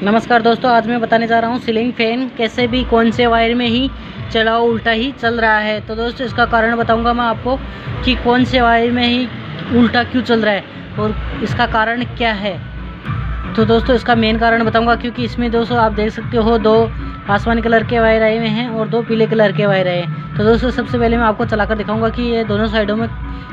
नमस्कार दोस्तों, आज मैं बताने जा रहा हूँ सीलिंग फैन कैसे भी कौन से वायर में ही चलाओ उल्टा ही चल रहा है। तो दोस्तों इसका कारण बताऊँगा मैं आपको कि कौन से वायर में ही उल्टा क्यों चल रहा है और इसका कारण क्या है। तो दोस्तों इसका मेन कारण बताऊंगा, क्योंकि इसमें दोस्तों आप देख सकते हो दो आसमानी कलर के वायर आए हुए हैं और दो पीले कलर के वायर आए हैं। तो दोस्तों सबसे पहले मैं आपको चलाकर दिखाऊंगा कि ये दोनों साइडों में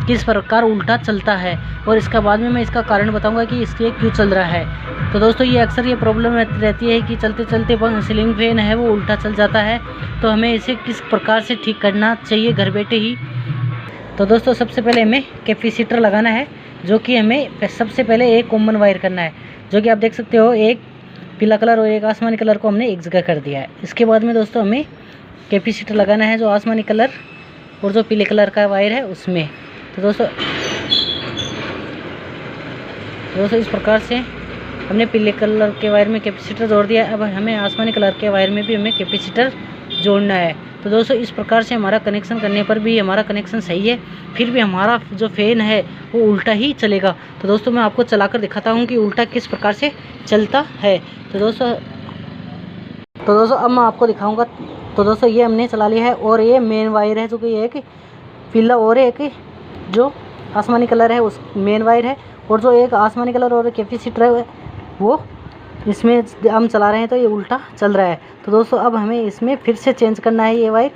किस प्रकार उल्टा चलता है और इसके बाद में मैं इसका कारण बताऊंगा कि इसके क्यों चल रहा है। तो दोस्तों ये अक्सर ये प्रॉब्लम रहती है कि चलते चलते सीलिंग फैन है वो उल्टा चल जाता है। तो हमें इसे किस प्रकार से ठीक करना चाहिए घर बैठे ही। तो दोस्तों सबसे पहले हमें कैपेसिटर लगाना है, जो कि हमें सबसे पहले एक कॉमन वायर करना है, जो कि आप देख सकते हो एक पीला कलर और एक आसमानी कलर को हमने एक जगह कर दिया है। इसके बाद में दोस्तों हमें कैपेसिटर लगाना है जो आसमानी कलर और जो पीले कलर का वायर है उसमें। तो दोस्तों इस प्रकार से हमने पीले कलर के वायर में कैपेसिटर जोड़ दिया है। अब हमें आसमानी कलर के वायर में भी हमें कैपेसिटर जोड़ना है। तो दोस्तों इस प्रकार से हमारा कनेक्शन करने पर भी हमारा कनेक्शन सही है, फिर भी हमारा जो फैन है वो उल्टा ही चलेगा। तो दोस्तों मैं आपको चलाकर दिखाता हूँ कि उल्टा किस प्रकार से चलता है। तो दोस्तों अब मैं आपको दिखाऊंगा। तो दोस्तों ये हमने चला लिया है और ये मेन वायर है, जो कि एक पीला और एक जो आसमानी कलर है उस मेन वायर है, और जो एक आसमानी कलर और कैपेसिटर है वो इसमें हम चला रहे हैं। तो ये उल्टा चल रहा है। तो दोस्तों अब हमें इसमें फिर से चेंज करना है ये वायर।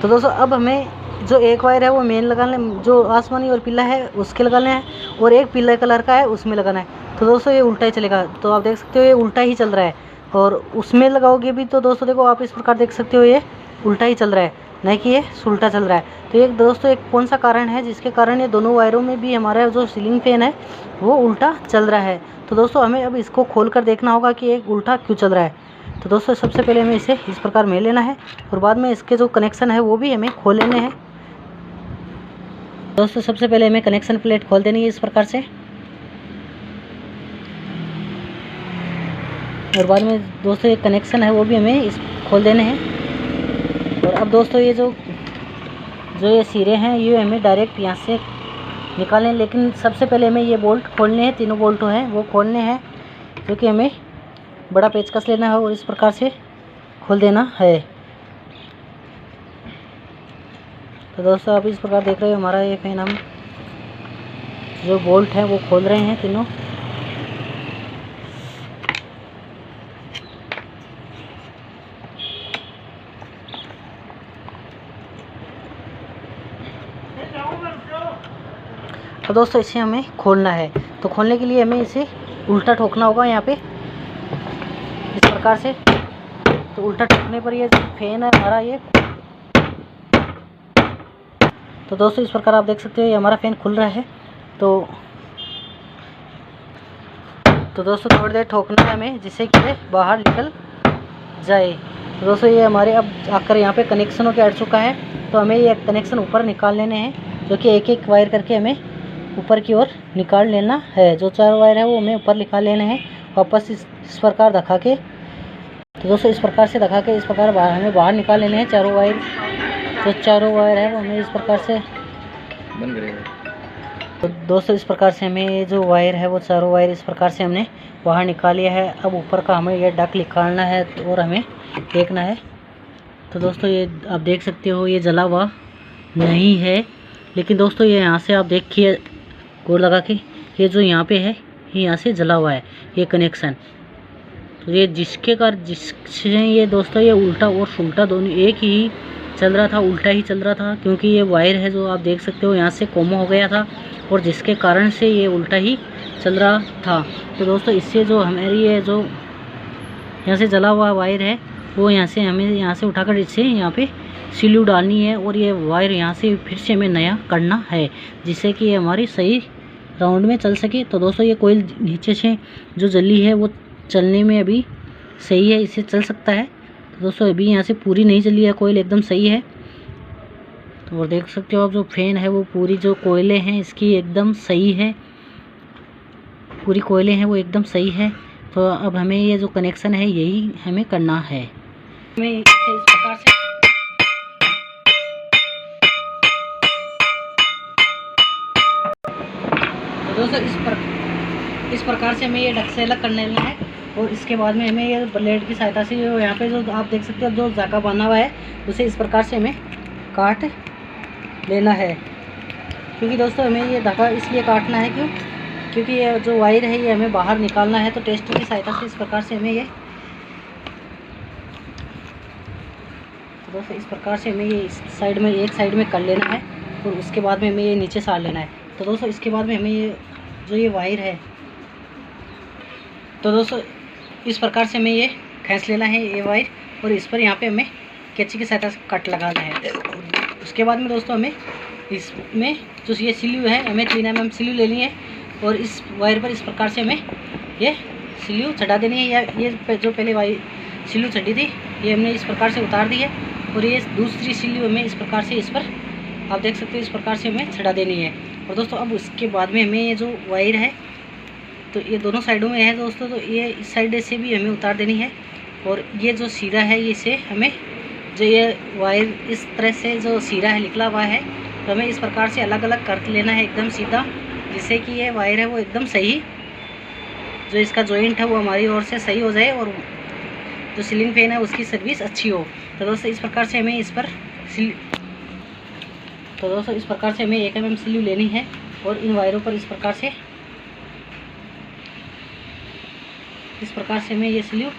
तो दोस्तों अब हमें जो एक वायर है वो मेन लगाना है, जो आसमानी और पीला है उसके लगाना है, और एक पीला कलर का है उसमें लगाना है। तो दोस्तों ये उल्टा ही चलेगा। तो आप देख सकते हो ये उल्टा ही चल रहा है, और उसमें लगाओगे भी तो दोस्तों देखो आप इस प्रकार देख सकते हो ये उल्टा ही चल रहा है, नहीं कि ये उल्टा चल रहा है। तो ये दोस्तों एक कौन सा कारण है जिसके कारण ये दोनों वायरों में भी हमारा जो सीलिंग फैन है वो उल्टा चल रहा है। तो दोस्तों हमें अब इसको खोल कर देखना होगा कि एक उल्टा क्यों चल रहा है। तो दोस्तों सबसे पहले हमें इसे इस प्रकार में लेना है और बाद में इसके जो कनेक्शन है वो भी हमें खोल लेने हैं। दोस्तों सबसे पहले हमें कनेक्शन प्लेट खोल देनी है इस प्रकार से, और बाद में दोस्तों ये कनेक्शन है वो भी हमें इस खोल देने हैं। और अब दोस्तों ये जो ये सिरे हैं ये हमें डायरेक्ट यहाँ से निकालें, लेकिन सबसे पहले हमें ये बोल्ट खोलने हैं, तीनों बोल्ट हैं वो खोलने हैं, जो कि हमें बड़ा पेचकस लेना है और इस प्रकार से खोल देना है। तो दोस्तों आप इस प्रकार देख रहे हो हमारा ये फैन हम जो बोल्ट हैं वो खोल रहे हैं तीनों। तो दोस्तों इसे हमें खोलना है। तो खोलने के लिए हमें इसे उल्टा ठोकना होगा यहाँ पे इस प्रकार से। तो उल्टा ठोकने पर ये फैन है हमारा ये। तो दोस्तों इस प्रकार आप देख सकते हो ये हमारा फैन खुल रहा है। तो दोस्तों थोड़ी देर ठोकना है हमें जिससे कि ये बाहर निकल जाए। तो दोस्तों ये हमारे अब आकर यहाँ पे कनेक्शनों के अड़ चुका है। तो हमें ये कनेक्शन ऊपर निकाल लेने हैं, जो कि एक एक वायर करके हमें ऊपर की ओर निकाल लेना है। जो 4 वायर है वो हमें ऊपर निकाल लेने हैं वापस इस प्रकार दिखा के। तो दोस्तों इस प्रकार से दिखा के इस प्रकार हमें बाहर निकाल लेने हैं चारों वायर। जो चारों वायर है वो हमें इस प्रकार से बंद करेंगे। तो दोस्तों इस प्रकार से हमें ये जो वायर है वो चारों वायर इस प्रकार से हमने बाहर निकाल लिया है। अब ऊपर का हमें ये डक निकालना है और हमें देखना है। तो दोस्तों ये आप देख सकते हो ये जला हुआ नहीं है, लेकिन दोस्तों ये यहाँ से आप देखिए गोल लगा के ये जो यहाँ पे है ये यहाँ से जला हुआ है ये कनेक्शन। तो ये जिससे ये दोस्तों ये उल्टा और सुल्टा दोनों एक ही चल रहा था, उल्टा ही चल रहा था, क्योंकि ये वायर है जो आप देख सकते हो यहाँ से कोमा हो गया था और जिसके कारण से ये उल्टा ही चल रहा था। तो दोस्तों इससे जो हमारी ये जो यहाँ से जला हुआ वायर है वो यहाँ से हमें यहाँ से उठाकर इससे यहाँ पे सिल्यू डालनी है और ये वायर यहाँ से फिर से हमें नया करना है, जिससे कि ये हमारी सही राउंड में चल सके। तो दोस्तों ये कोयल नीचे से जो जली है वो चलने में अभी सही है, इससे चल सकता है। तो दोस्तों अभी यहाँ से पूरी नहीं चली है कोयल, एकदम सही है। तो और देख सकते हो आप जो फैन है वो पूरी जो कोयले हैं इसकी एकदम सही है, पूरी कोयले हैं वो एकदम सही है। तो अब हमें ये जो कनेक्शन है यही हमें करना है। हमें इस प्रकार से दोस्तों इस प्रकार से हमें ये डक से अलग करने है। और इसके बाद में हमें ये ब्लेड की सहायता से यहाँ पे जो आप देख सकते हो जो धागा बना हुआ है उसे इस प्रकार से हमें काट लेना है। क्योंकि दोस्तों हमें ये धागा इसलिए काटना है क्योंकि ये जो वायर है ये हमें बाहर निकालना है। तो टेस्टर की सहायता से इस प्रकार से हमें ये दोस्तों इस प्रकार से हमें ये इस साइड में एक साइड में कर लेना है और उसके बाद में हमें ये नीचे साड़ लेना है। तो दोस्तों इसके बाद में हमें ये जो ये वायर है तो दोस्तों इस प्रकार से हमें ये खींच लेना है ये वायर और इस पर यहाँ पे हमें कैंची की सहायता से कट लगाना है। उसके बाद में दोस्तों हमें इसमें जो ये सिल्यू है हमें 3 mm सिल्यू लेनी है और इस वायर पर इस प्रकार से हमें ये सिल्यू चढ़ा देनी है। या ये जो पहले वायर सिल्यू चढ़ी थी ये हमने इस प्रकार से उतार दी है और ये दूसरी सिल्यू हमें इस प्रकार से इस पर आप देख सकते हो इस प्रकार से हमें चढ़ा देनी है। और दोस्तों अब उसके बाद में हमें ये जो वायर है तो ये दोनों साइडों में है दोस्तों, तो ये इस साइड से भी हमें उतार देनी है। और ये जो सीरा है इसे हमें जो ये वायर इस तरह से जो सीरा है निकला हुआ है तो हमें इस प्रकार से अलग अलग कर लेना है एकदम सीधा, जिससे कि ये वायर है वो एकदम सही जो इसका जॉइंट है वो हमारी ओर से सही हो जाए और जो सीलिंग फैन है उसकी सर्विस अच्छी हो। तो दोस्तों इस प्रकार से हमें इस पर इस प्रकार से हमें 1 mm सिल्यू लेनी है और इन वायरों पर इस प्रकार से हमें ये सिल्यू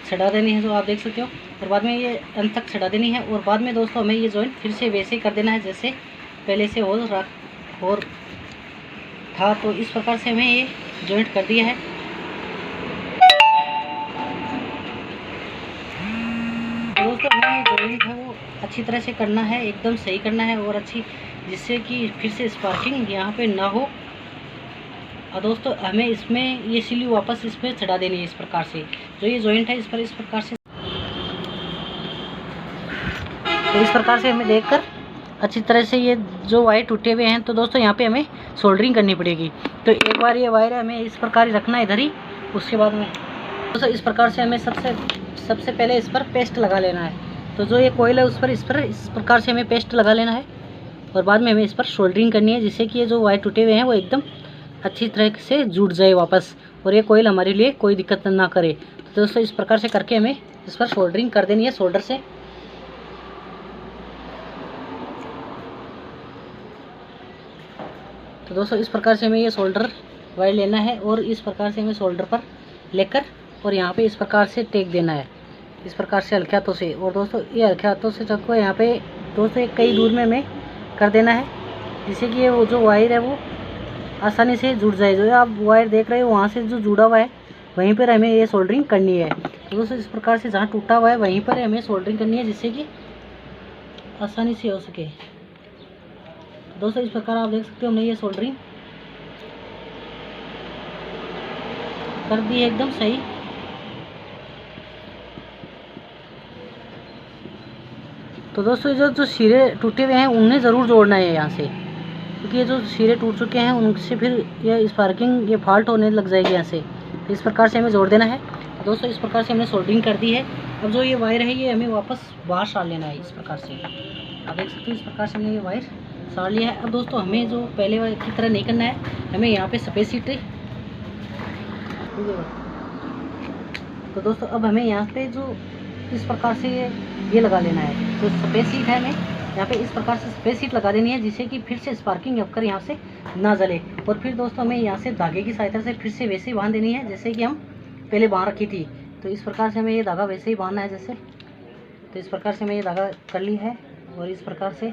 चढ़ा देनी है जो आप देख सकते हो और बाद में ये अंत तक चढ़ा देनी है। और बाद में दोस्तों हमें ये जॉइंट फिर से वैसे ही कर देना है जैसे पहले से और था। तो इस प्रकार से हमें ये जॉइंट कर दिया है। दोस्तों हमें जॉइंट है वो अच्छी तरह से करना है, एकदम सही करना है और अच्छी, जिससे कि फिर से स्पार्किंग यहाँ पे ना हो। और दोस्तों हमें इसमें ये सिल्यू वापस इस पर चढ़ा देनी है इस प्रकार से जो ये जॉइंट है इस पर इस प्रकार से। तो इस प्रकार से हमें देखकर अच्छी तरह से ये जो वायर टूटे हुए हैं तो दोस्तों यहाँ पे हमें सोल्डरिंग करनी पड़ेगी। तो एक बार ये वायर हमें इस प्रकार ही रखना है इधर ही। उसके बाद में दोस्तों इस प्रकार से हमें सबसे पहले इस पर पेस्ट लगा लेना है। तो जो ये कोयल है उस पर इस प्रकार से हमें पेस्ट लगा लेना है और बाद में हमें इस पर सोल्डरिंग करनी है, जिससे कि ये जो वायर टूटे हुए हैं वो एकदम अच्छी तरह से जुड़ जाए वापस और ये कोयल हमारे लिए कोई दिक्कत ना करे। तो दोस्तों इस प्रकार से करके हमें इस पर सोल्डरिंग कर देनी है सोल्डर से। तो दोस्तों इस प्रकार से हमें ये सोल्डर वायर लेना है और इस प्रकार से हमें सोल्डर पर लेकर और यहाँ पे इस प्रकार से टेक देना है इस प्रकार से हल्के हाथों से। और दोस्तों ये हल्के हाथों से चक्को यहाँ पे दोस्तों कई दूर में हमें कर देना है, जिससे कि ये वो जो वायर है वो आसानी से जुड़ जाए। जो आप वायर देख रहे हो वहाँ से जो जुड़ा हुआ है वहीं पर हमें ये सोल्डरिंग करनी है। तो दोस्तों इस प्रकार से जहाँ टूटा हुआ है वहीं पर हमें सोल्डरिंग करनी है, जिससे कि आसानी से हो सके। दोस्तों इस प्रकार आप देख सकते हो हमने ये सोल्डरिंग कर दी है एकदम सही। तो दोस्तों जो सिरे टूटे हुए हैं उन्हें ज़रूर जोड़ना है यहाँ से, क्योंकि ये जो सिरे टूट चुके हैं उनसे फिर ये स्पार्किंग ये फॉल्ट होने लग जाएगी यहाँ से। तो इस प्रकार से हमें जोड़ देना है। दोस्तों इस प्रकार से हमने सोल्डरिंग कर दी है। अब जो ये वायर है ये हमें वापस बाहर साड़ लेना है इस प्रकार से। आप देख सकते हो इस प्रकार से हमने ये वायर साड़ लिया है। अब दोस्तों हमें जो पहले वायर की तरह नहीं करना है, हमें यहाँ पे सफ़ेद सीट। तो दोस्तों अब हमें यहाँ पे जो इस प्रकार से ये लगा लेना है। तो सफ़ेद सीट है हमें यहाँ पे इस प्रकार से सफ़ेद सीट लगा देनी है, जिससे कि फिर से स्पार्किंग अबकर यहाँ से ना जले। और फिर दोस्तों हमें यहाँ से धागे की सहायता से फिर से वैसे ही बांध देनी है जैसे कि हम पहले बांध रखी थी। तो इस प्रकार से हमें ये धागा वैसे ही बांधना है जैसे। तो इस प्रकार से हमें ये धागा कर ली है और इस प्रकार से।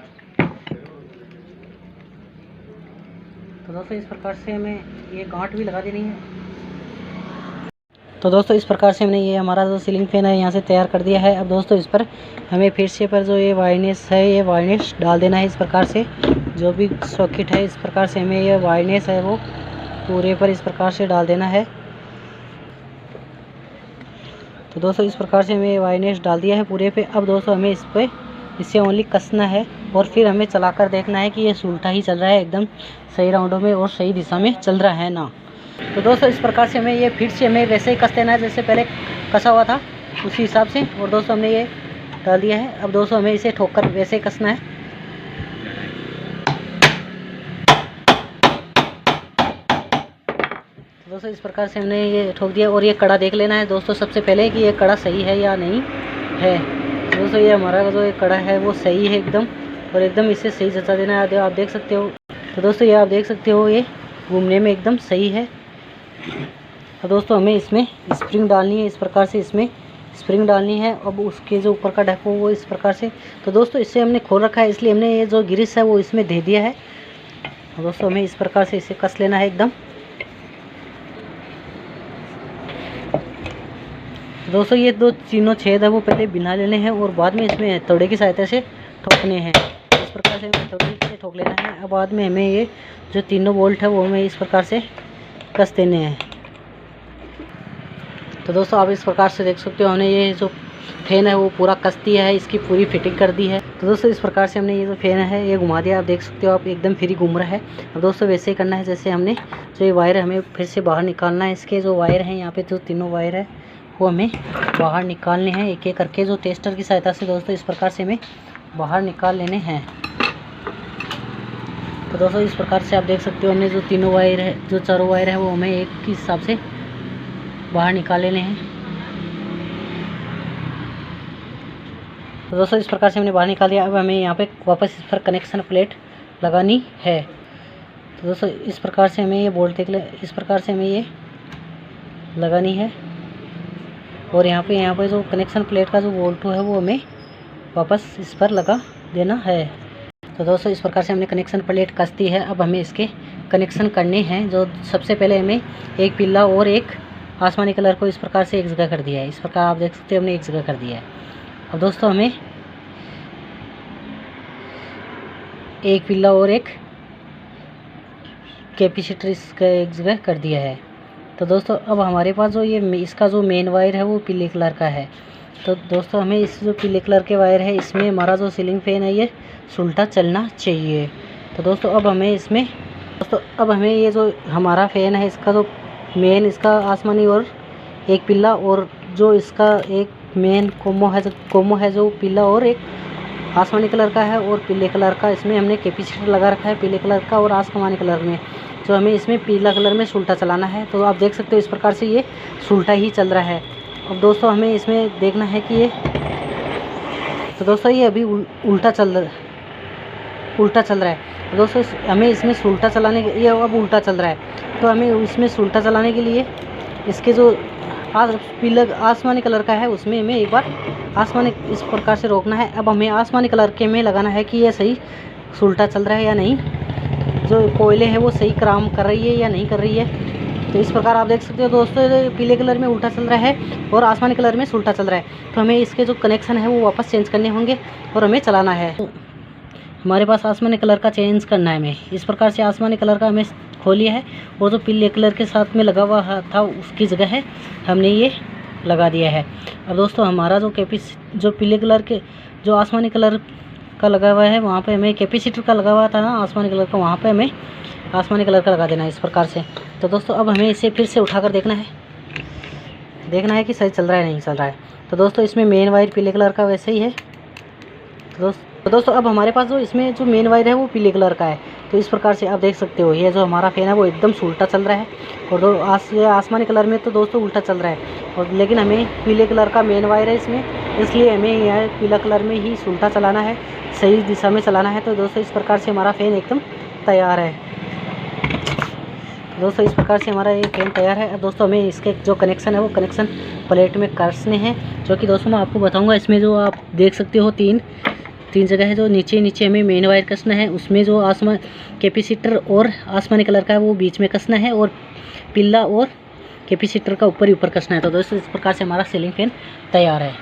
तो दोस्तों इस प्रकार से हमें ये गांठ भी लगा देनी है। तो दोस्तों इस प्रकार से हमने ये हमारा जो सीलिंग फैन है यहाँ से तैयार कर दिया है। अब दोस्तों इस पर हमें फिर से पर जो ये वायरनेस है ये वायरनेस डाल देना है इस प्रकार से। जो भी सॉकेट है इस प्रकार से हमें ये वायरनेस है वो पूरे पर इस प्रकार से डाल देना है। तो दोस्तों इस प्रकार से हमें वायरनेस डाल दिया है पूरे पे। अब दोस्तों हमें इस पर इससे ओनली कसना है और फिर हमें चलाकर देखना है कि ये उल्टा ही चल रहा है, एकदम सही राउंडों में और सही दिशा में चल रहा है ना। तो दोस्तों इस प्रकार से हमें ये फिर से हमें वैसे ही कस देना है जैसे पहले कसा हुआ था उसी हिसाब से। और दोस्तों हमने ये डाल दिया है। अब दोस्तों हमें इसे ठोककर वैसे ही कसना है। तो दोस्तों इस प्रकार से हमने ये ठोक दिया। और ये कड़ा देख लेना है दोस्तों सबसे पहले कि ये कड़ा सही है या नहीं है। दोस्तों ये हमारा जो ये कड़ा है वो सही है एकदम, और एकदम इसे सही जचा देना है। आप देख सकते हो। तो दोस्तों ये आप देख सकते हो ये घूमने में एकदम सही है। तो दोस्तों हमें इसमें स्प्रिंग डालनी है, इस प्रकार से इसमें स्प्रिंग डालनी है। अब उसके जो ऊपर का ढक्कन वो इस प्रकार से। तो दोस्तों इससे हमने खोल रखा है, इसलिए हमने ये जो ग्रीस है वो इसमें दे दिया है। तो दोस्तों हमें इस प्रकार से इसे कस लेना है एकदम। दोस्तों ये दो तीनों छेद है वो पहले बिना लेने हैं और बाद में इसमें हथौड़े की सहायता से ठोकने हैं। इस प्रकार से हमें हथौड़े से ठोक लेना है। अब बाद में हमें ये जो तीनों बोल्ट है वो हमें इस प्रकार से कस देने हैं। तो दोस्तों आप इस प्रकार से देख सकते हो हमने ये जो फैन है वो पूरा कस दिया है, इसकी पूरी फिटिंग कर दी है। तो दोस्तों इस प्रकार से हमने ये जो फैन है ये घुमा दिया। आप देख सकते हो आप एकदम फ्री घूम रहा है। अब दोस्तों वैसे ही करना है जैसे हमने जो ये वायर हमें फिर से बाहर निकालना है। इसके जो वायर हैं यहाँ पे जो तीनों वायर है वो हमें बाहर निकालने हैं एक एक करके, जो टेस्टर की सहायता से दोस्तों इस प्रकार से हमें बाहर निकाल लेने हैं। तो दोस्तों इस प्रकार से आप देख सकते हो हमने जो तीनों वायर है, जो चारों वायर है वो हमें एक के हिसाब से बाहर निकाल लेने हैं। तो दोस्तों इस प्रकार से हमने बाहर निकाल दिया। अब हमें यहाँ पे वापस इस पर कनेक्शन प्लेट लगानी है। तो दोस्तों इस प्रकार से हमें ये बोल्ट देख ले, इस प्रकार से हमें ये लगानी है। और यहाँ पे जो कनेक्शन प्लेट का जो बोल्ट है वो हमें वापस इस पर लगा देना है। तो दोस्तों इस प्रकार से हमने कनेक्शन प्लेट कस दी है। अब हमें इसके कनेक्शन करने हैं। जो सबसे पहले हमें एक पीला और एक आसमानी कलर को इस प्रकार से एक जगह कर दिया है। इस प्रकार आप देख सकते हो हमने एक जगह कर दिया है। अब दोस्तों हमें एक पीला और एक कैपेसिटर इसका एक जगह कर दिया है। तो दोस्तों अब हमारे पास जो ये इसका जो मेन वायर है वो पीले कलर का है। तो दोस्तों हमें इस जो पीले कलर के वायर है इसमें हमारा जो सीलिंग फैन है ये उल्टा चलना चाहिए। तो दोस्तों अब हमें ये जो हमारा फ़ैन है इसका जो मेन इसका आसमानी और एक पीला, और जो इसका एक मेन कोमो है जो पीला और एक आसमानी कलर का है और पीले कलर का, इसमें हमने कैपेसिटर लगा रखा है पीले कलर का और आसमानी कलर में, जो हमें इसमें पीला कलर में उल्टा चलाना है। तो आप देख सकते हो इस प्रकार से ये उल्टा ही चल रहा है। अब दोस्तों हमें इसमें देखना है कि ये, तो दोस्तों ये अभी उल्टा चल रहा है। तो दोस्तों हमें इसमें उल्टा चलाने के, ये अब उल्टा चल रहा है। तो हमें इसमें उल्टा चलाने के लिए इसके जो पीला आसमानी कलर का है उसमें हमें एक बार आसमानी इस प्रकार से रोकना है। अब हमें आसमानी कलर के में लगाना है कि ये सही उल्टा चल रहा है या नहीं, जो कोयले है वो सही काम कर रही है या नहीं कर रही है। तो इस प्रकार आप देख सकते हो दोस्तों पीले कलर में उल्टा चल रहा है और आसमानी कलर में उल्टा चल रहा है। तो हमें इसके जो कनेक्शन है वो वापस चेंज करने होंगे और हमें चलाना है। तो हमारे पास आसमानी कलर का चेंज करना है हमें। इस प्रकार से आसमानी कलर का हमें खोलिए है और जो पीले कलर के साथ में लगा हुआ था उसकी जगह है हमने ये लगा दिया है। अब दोस्तों हमारा जो पीले कलर के जो आसमानी कलर का लगा हुआ है वहाँ पे हमें कैपेसिटर का लगा हुआ था ना आसमानी कलर का, वहाँ पे हमें आसमानी कलर का लगा देना है इस प्रकार से। तो दोस्तों अब हमें इसे फिर से उठाकर देखना है कि सही चल रहा है नहीं चल रहा है। तो दोस्तों इसमें मेन वायर पीले कलर का वैसे ही है। तो दोस्तों अब हमारे पास जो इसमें जो मेन वायर है वो पीले कलर का है। तो इस प्रकार से आप देख सकते हो ये जो हमारा फैन है वो एकदम उल्टा चल रहा है और ये आसमानी कलर में तो दोस्तों उल्टा चल रहा है, और लेकिन हमें पीले कलर का मेन वायर है इसमें, इसलिए हमें यह पीला कलर में ही उल्टा चलाना है, सही दिशा में चलाना है। तो दोस्तों इस प्रकार से हमारा फैन एकदम तैयार है। दोस्तों इस प्रकार से हमारा ये फैन तैयार है। अब दोस्तों हमें इसके जो कनेक्शन है वो कनेक्शन प्लेट में कसने हैं, जो कि दोस्तों मैं आपको बताऊँगा। इसमें जो आप देख सकते हो तीन जगह है, जो नीचे हमें मेन वायर कसना है, उसमें जो आसमान कैपेसिटर और आसमानी कलर का है वो बीच में कसना है, और पीला और कैपेसिटर का ऊपर ही ऊपर कसना है। तो दोस्तों इस प्रकार से हमारा सीलिंग फैन तैयार है।